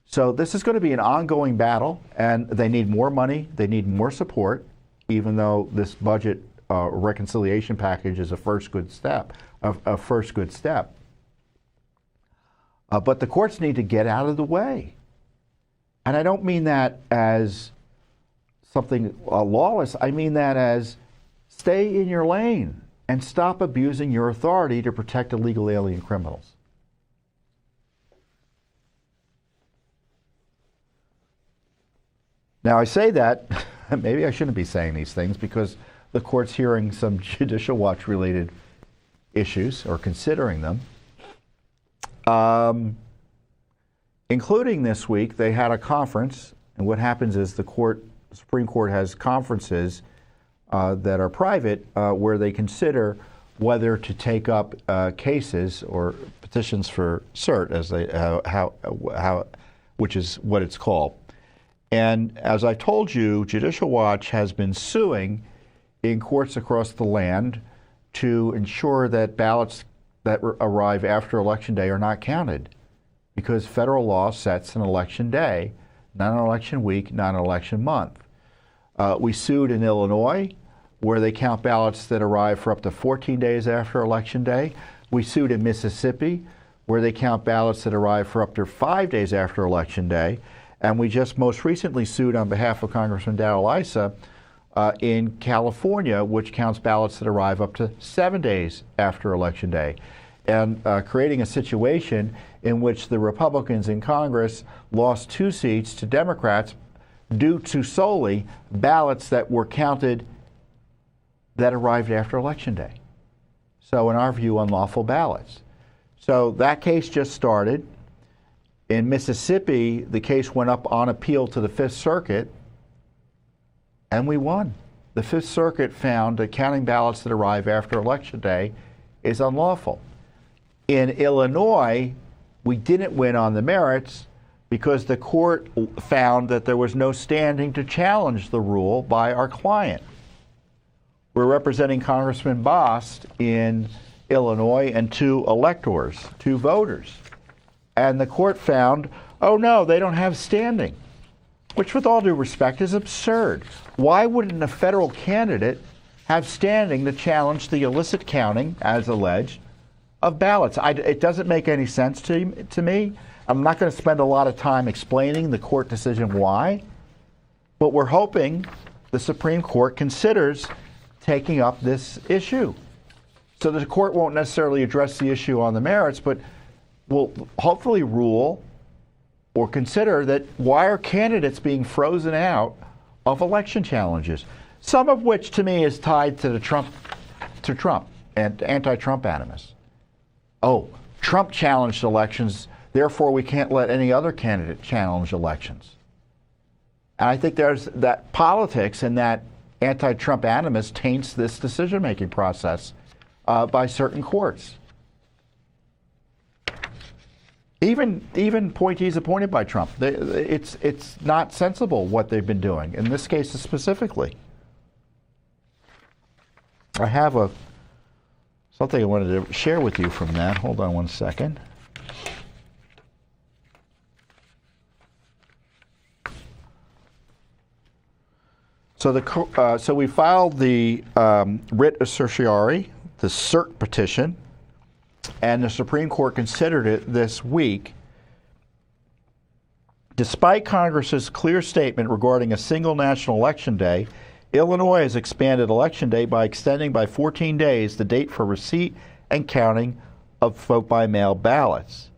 So this is going to be an ongoing battle, and they need more money, they need more support, even though this budget reconciliation package is a first good step. But the courts need to get out of the way. And I don't mean that as something lawless. I mean that as stay in your lane and stop abusing your authority to protect illegal alien criminals. Now, I say that, maybe I shouldn't be saying these things, because the court's hearing some Judicial Watch related issues, or considering them. Including this week, they had a conference, and what happens is the Supreme Court has conferences that are private where they consider whether to take up cases or petitions for cert, as which is what it's called. And as I told you, Judicial Watch has been suing in courts across the land to ensure that ballots that arrive after Election Day are not counted, because federal law sets an election day, not an election week, not an election month. We sued in Illinois, where they count ballots that arrive for up to 14 days after Election Day. We sued in Mississippi, where they count ballots that arrive for up to 5 days after Election Day. And we just most recently sued on behalf of Congressman Darrell Issa in California, which counts ballots that arrive up to 7 days after Election Day, and creating a situation in which the Republicans in Congress lost 2 seats to Democrats due to solely ballots that were counted that arrived after Election Day. So in our view, unlawful ballots. So that case just started. In Mississippi, the case went up on appeal to the Fifth Circuit, and we won. The Fifth Circuit found that counting ballots that arrive after Election Day is unlawful. In Illinois, we didn't win on the merits because the court found that there was no standing to challenge the rule by our client. We're representing Congressman Bost in Illinois and 2 electors, 2 voters. And the court found, oh no, they don't have standing, which with all due respect is absurd. Why wouldn't a federal candidate have standing to challenge the illicit counting, as alleged, of ballots? It doesn't make any sense to me. I'm not going to spend a lot of time explaining the court decision why, but we're hoping the Supreme Court considers taking up this issue. So the court won't necessarily address the issue on the merits, but will hopefully rule or consider that why are candidates being frozen out of election challenges, some of which to me is tied to Trump and anti-Trump animus. Oh, Trump challenged elections, therefore we can't let any other candidate challenge elections. And I think there's that politics and that anti-Trump animus taints this decision-making process by certain courts. Even appointees appointed by Trump, it's not sensible what they've been doing, in this case specifically. I have something I wanted to share with you from that. Hold on one second. So we filed the writ of certiorari, the cert petition, and the Supreme Court considered it this week. Despite Congress's clear statement regarding a single national election day, Illinois has expanded Election Day by extending by 14 days the date for receipt and counting of vote-by-mail ballots.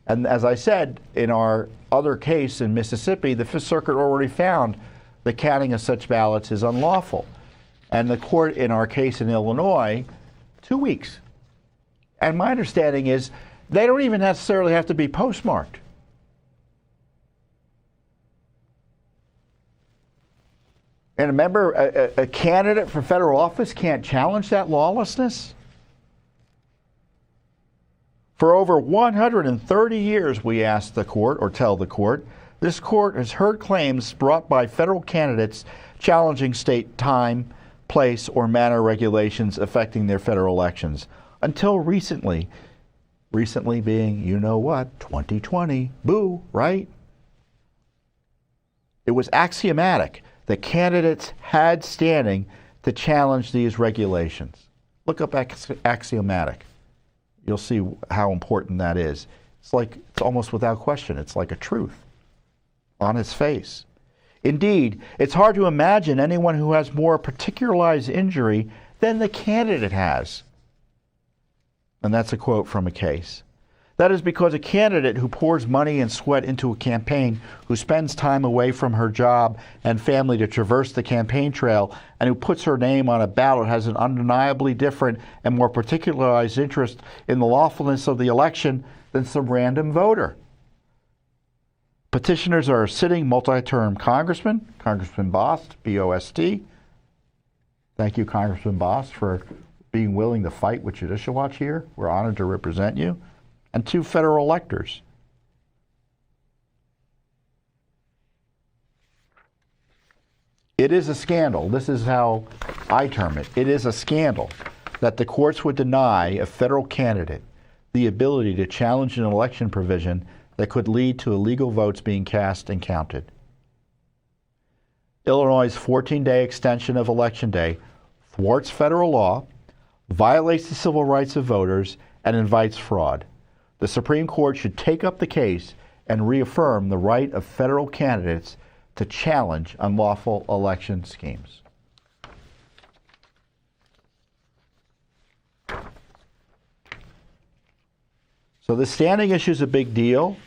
And as I said, in our other case in Mississippi, the Fifth Circuit already found the counting of such ballots is unlawful. And the court in our case in Illinois, 2 weeks. And my understanding is they don't even necessarily have to be postmarked. And remember, a candidate for federal office can't challenge that lawlessness? For over 130 years, we asked the court, or tell the court, this court has heard claims brought by federal candidates challenging state time, place, or manner regulations affecting their federal elections. Until recently. Recently being, you know what, 2020. Boo, right? It was axiomatic that candidates had standing to challenge these regulations. Look up axiomatic. You'll see how important that is. It's almost without question. It's like a truth on its face. Indeed, it's hard to imagine anyone who has more particularized injury than the candidate has. And that's a quote from a case. That is because a candidate who pours money and sweat into a campaign, who spends time away from her job and family to traverse the campaign trail, and who puts her name on a ballot has an undeniably different and more particularized interest in the lawfulness of the election than some random voter. Petitioners are sitting multi-term congressman, Congressman Bost, B-O-S-T. Thank you, Congressman Bost, for being willing to fight with Judicial Watch here. We're honored to represent you. And 2 federal electors. It is a scandal. This is how I term it. It is a scandal that the courts would deny a federal candidate the ability to challenge an election provision that could lead to illegal votes being cast and counted. Illinois' 14-day extension of Election Day thwarts federal law, violates the civil rights of voters, and invites fraud. The Supreme Court should take up the case and reaffirm the right of federal candidates to challenge unlawful election schemes. So the standing issue is a big deal.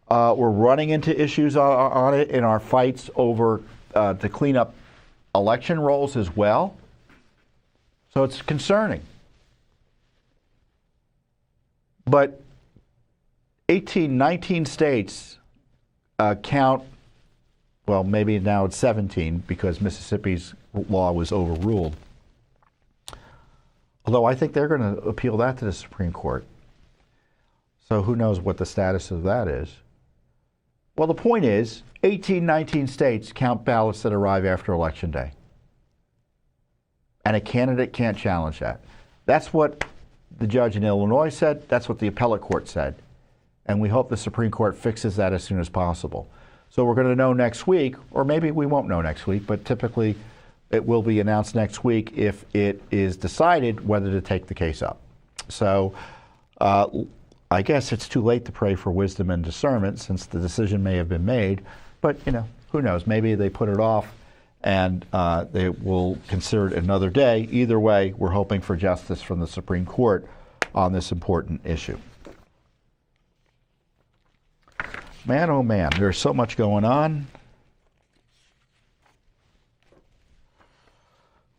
We're running into issues on it in our fights over to clean up election rolls as well. So it's concerning. But 19 states count, well, maybe now it's 17 because Mississippi's law was overruled. Although I think they're going to appeal that to the Supreme Court. So who knows what the status of that is. Well, the point is, 19 states count ballots that arrive after Election Day. And a candidate can't challenge that. That's what the judge in Illinois said. That's what the appellate court said. And we hope the Supreme Court fixes that as soon as possible. So we're going to know next week, or maybe we won't know next week, but typically it will be announced next week if it is decided whether to take the case up. So I guess it's too late to pray for wisdom and discernment since the decision may have been made. But, who knows? Maybe they put it off and they will consider it another day. Either way, we're hoping for justice from the Supreme Court on this important issue. Man, oh man, there's so much going on.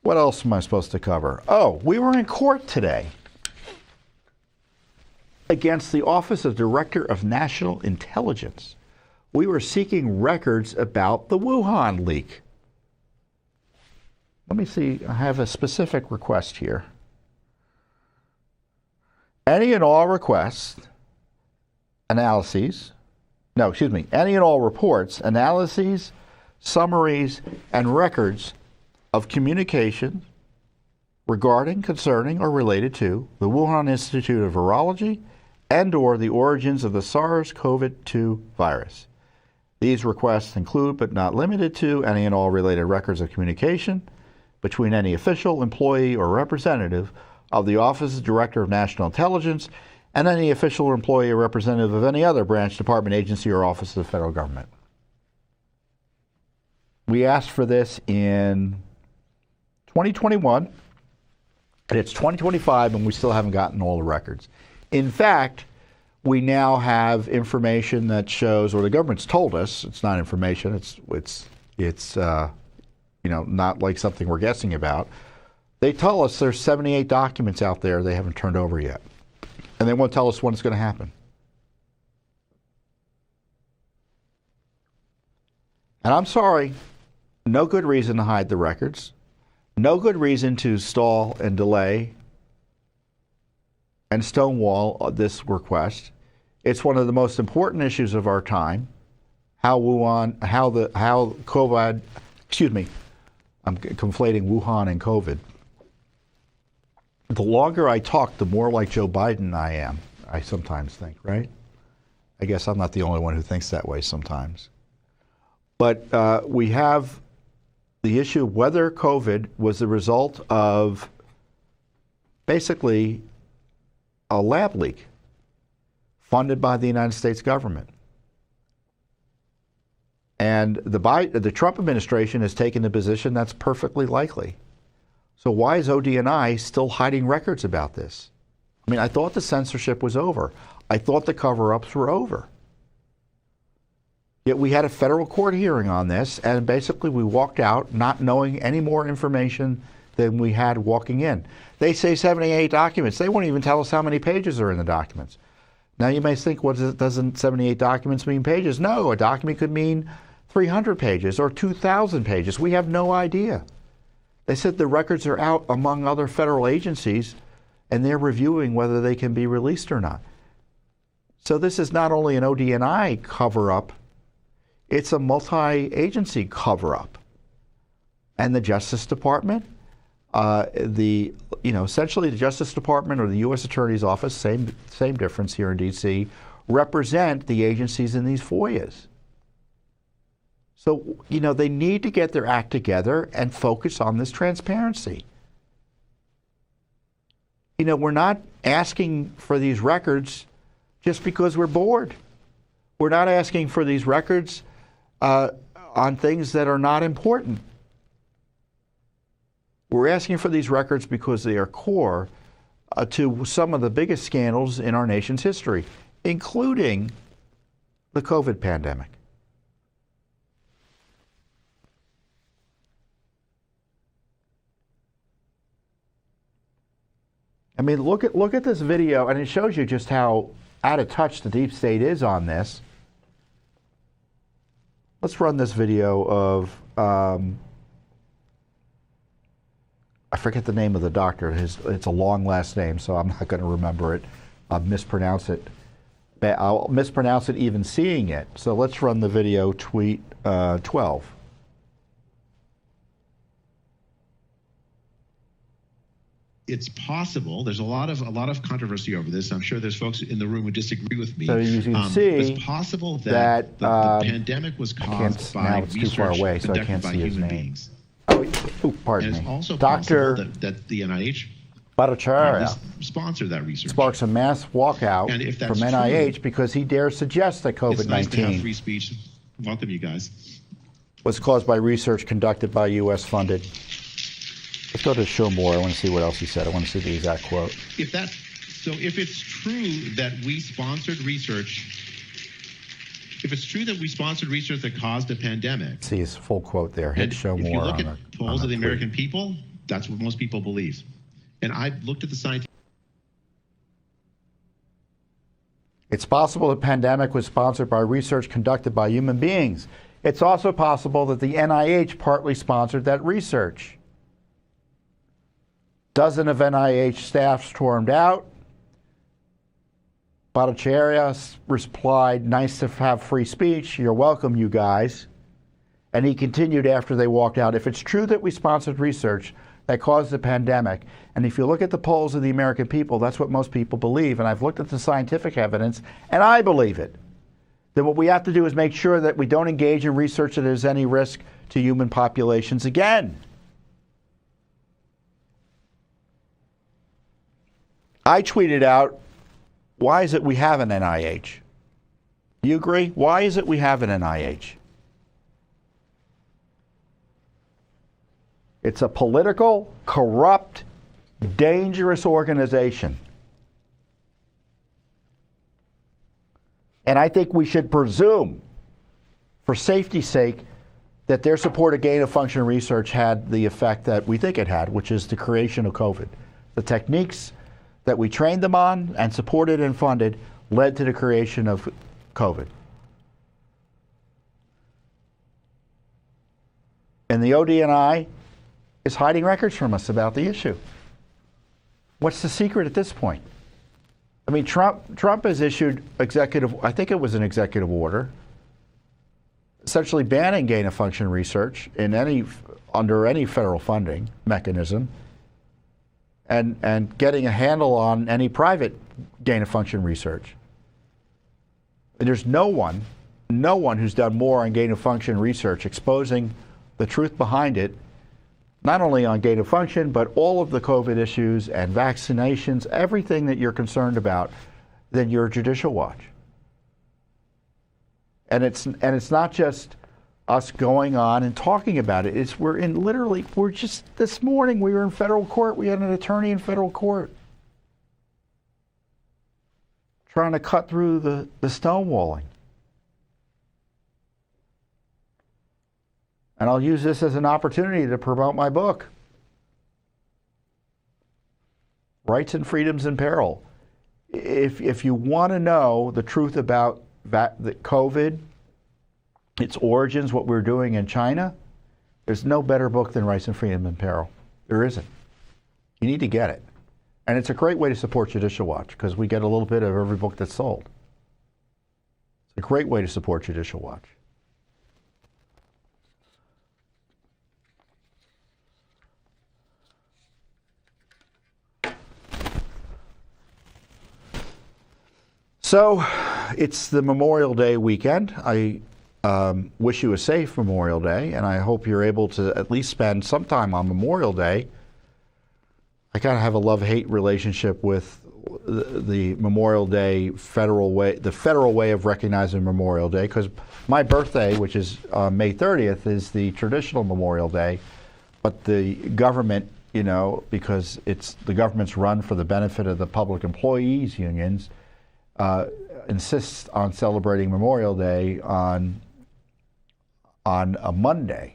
What else am I supposed to cover? Oh, we were in court today against the Office of Director of National Intelligence. We were seeking records about the Wuhan leak. Let me see, I have a specific request here. Any and all requests, analyses, any and all reports, analyses, summaries, and records of communications regarding, concerning, or related to the Wuhan Institute of Virology and or the origins of the SARS-CoV-2 virus. These requests include, but not limited to, any and all related records of communication between any official, employee, or representative of the Office of Director of National Intelligence and any official or employee or representative of any other branch, department, agency, or office of the federal government. We asked for this in 2021, and it's 2025, and we still haven't gotten all the records. In fact, we now have information that shows, or the government's told us, it's not information, it's not like something we're guessing about. They tell us there's 78 documents out there they haven't turned over yet. And they won't tell us when it's going to happen. And I'm sorry, no good reason to hide the records, no good reason to stall and delay and stonewall this request. It's one of the most important issues of our time. I'm conflating Wuhan and COVID. The longer I talk, the more like Joe Biden I am, I sometimes think, right? I guess I'm not the only one who thinks that way sometimes. But we have the issue of whether COVID was the result of basically a lab leak funded by the United States government. And the Trump administration has taken the position that's perfectly likely. So why is ODNI still hiding records about this? I mean, I thought the censorship was over. I thought the cover-ups were over. Yet we had a federal court hearing on this, and basically we walked out not knowing any more information than we had walking in. They say 78 documents. They won't even tell us how many pages are in the documents. Now you may think, doesn't 78 documents mean pages? No, a document could mean 300 pages or 2,000 pages. We have no idea. They said the records are out among other federal agencies, and they're reviewing whether they can be released or not. So this is not only an ODNI cover-up, it's a multi-agency cover-up. And the Justice Department, essentially the Justice Department or the U.S. Attorney's Office, same difference here in D.C., represent the agencies in these FOIAs. So, they need to get their act together and focus on this transparency. We're not asking for these records just because we're bored. We're not asking for these records on things that are not important. We're asking for these records because they are core to some of the biggest scandals in our nation's history, including the COVID pandemic. I mean, look at this video, and it shows you just how out of touch the deep state is on this. Let's run this video of, I forget the name of the doctor. It's a long last name, so I'm not going to remember it. I'll mispronounce it even seeing it. So let's run the video, tweet 12. It's possible. There's a lot of controversy over this. I'm sure there's folks in the room who disagree with me. So you can see it's possible that the pandemic was caused by research conducted by human beings. Pardon me. And it's also Dr. possible that the NIH sponsored that research. Sparks a mass walkout from NIH because he dares suggest that COVID-19 it's nice to have free speech. Welcome, you guys. Was caused by research conducted by U.S. funded. Let's go to show more. I want to see what else he said. I want to see the exact quote. If it's true that we sponsored research, that caused a pandemic. See his full quote there. Hit show more. If you look at polls of the American people, that's what most people believe. And I've looked at the scientific. It's possible the pandemic was sponsored by research conducted by human beings. It's also possible that the NIH partly sponsored that research. Dozen of NIH staff stormed out. Bhattacharya replied, "Nice to have free speech. You're welcome, you guys." And he continued after they walked out, "If it's true that we sponsored research, that caused the pandemic. And if you look at the polls of the American people, that's what most people believe. And I've looked at the scientific evidence, and I believe it. Then what we have to do is make sure that we don't engage in research that there's any risk to human populations again. I tweeted out, why is it we have an NIH? You agree? Why is it we have an NIH? It's a political, corrupt, dangerous organization. And I think we should presume, for safety's sake, that their support of gain-of-function research had the effect that we think it had, which is the creation of COVID. The techniques that we trained them on and supported and funded led to the creation of COVID. And the ODNI is hiding records from us about the issue. What's the secret at this point? I mean, Trump has issued I think it was an executive order, essentially banning gain-of-function research under any federal funding mechanism, and getting a handle on any private gain-of-function research. And there's no one who's done more on gain-of-function research, exposing the truth behind it, not only on gain-of-function, but all of the COVID issues and vaccinations, everything that you're concerned about, than your Judicial Watch. And it's not just us going on and talking about it. We're just this morning we were in federal court. We had an attorney in federal court trying to cut through the stonewalling. And I'll use this as an opportunity to promote my book, Rights and Freedoms in Peril. If you want to know the truth about the COVID, its origins, what we're doing in China, there's no better book than Rights and Freedom in Peril. There isn't. You need to get it. And it's a great way to support Judicial Watch because we get a little bit of every book that's sold. It's a great way to support Judicial Watch. So it's the Memorial Day weekend. I wish you a safe Memorial Day, and I hope you're able to at least spend some time on Memorial Day. I kind of have a love-hate relationship with the Memorial Day federal way, the federal way of recognizing Memorial Day, because my birthday, which is May 30th, is the traditional Memorial Day, but the government, because the government's run for the benefit of the public employees unions, insists on celebrating Memorial Day on a Monday.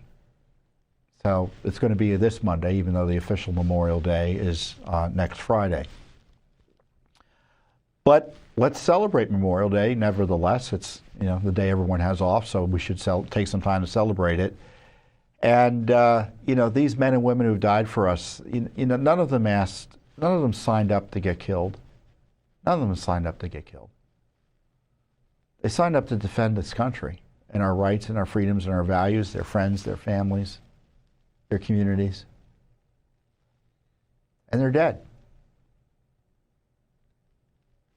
So it's going to be this Monday, even though the official Memorial Day is next Friday. But let's celebrate Memorial Day. Nevertheless, it's the day everyone has off, so we should take some time to celebrate it. And these men and women who died for us, none of them signed up to get killed. None of them signed up to get killed. They signed up to defend this country and our rights and our freedoms and our values, their friends, their families, their communities. And they're dead.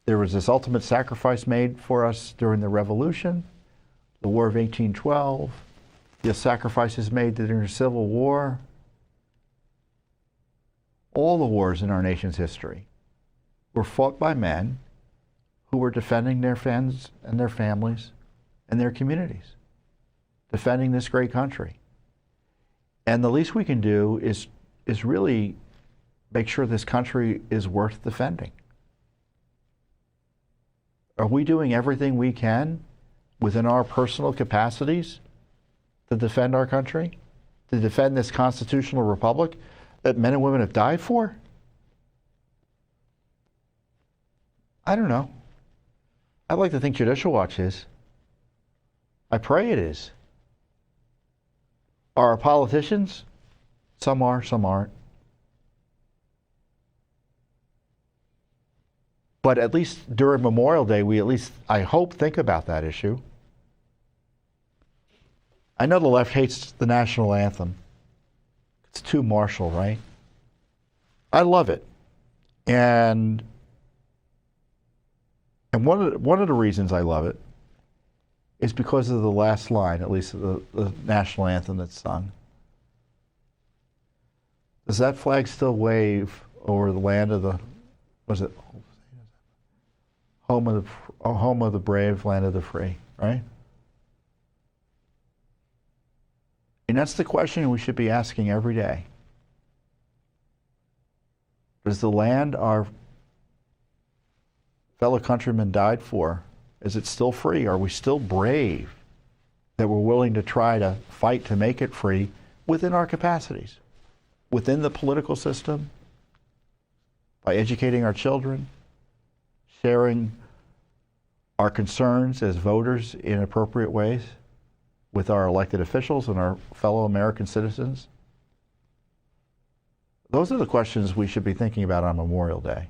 There was this ultimate sacrifice made for us during the Revolution, the War of 1812, the sacrifices made during the Civil War, all the wars in our nation's history were fought by men who were defending their friends and their families and their communities, defending this great country. And the least we can do is really make sure this country is worth defending. Are we doing everything we can within our personal capacities to defend our country, to defend this constitutional republic that men and women have died for? I don't know. I'd like to think Judicial Watch is. I pray it is. Are our politicians? Some are, some aren't. But at least during Memorial Day, we I hope, think about that issue. I know the left hates the national anthem. It's too martial, right? I love it. And one of the reasons I love it is because of the last line, at least the national anthem that's sung. Does that flag still wave over the land of the, was it home of the brave, land of the free, right? And that's the question we should be asking every day. Does the land our fellow countrymen died for, is it still free? Are we still brave that we're willing to try to fight to make it free within our capacities, within the political system, by educating our children, sharing our concerns as voters in appropriate ways with our elected officials and our fellow American citizens? Those are the questions we should be thinking about on Memorial Day.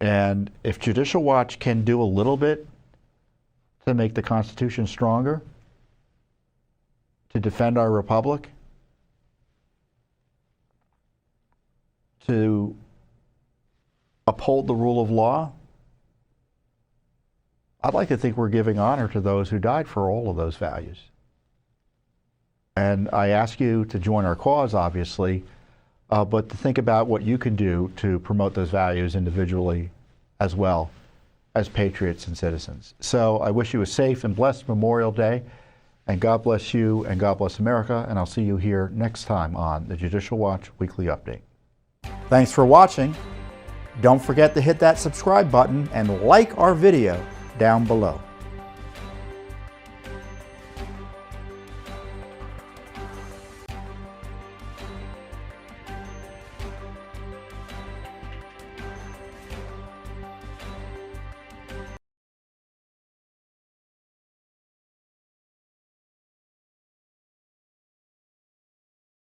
And if Judicial Watch can do a little bit to make the Constitution stronger, to defend our republic, to uphold the rule of law, I'd like to think we're giving honor to those who died for all of those values. And I ask you to join our cause, obviously, but to think about what you can do to promote those values individually as well as patriots and citizens. So I wish you a safe and blessed Memorial Day, and God bless you and God bless America, and I'll see you here next time on the Judicial Watch Weekly Update. Thanks for watching. Don't forget to hit that subscribe button and like our video down below.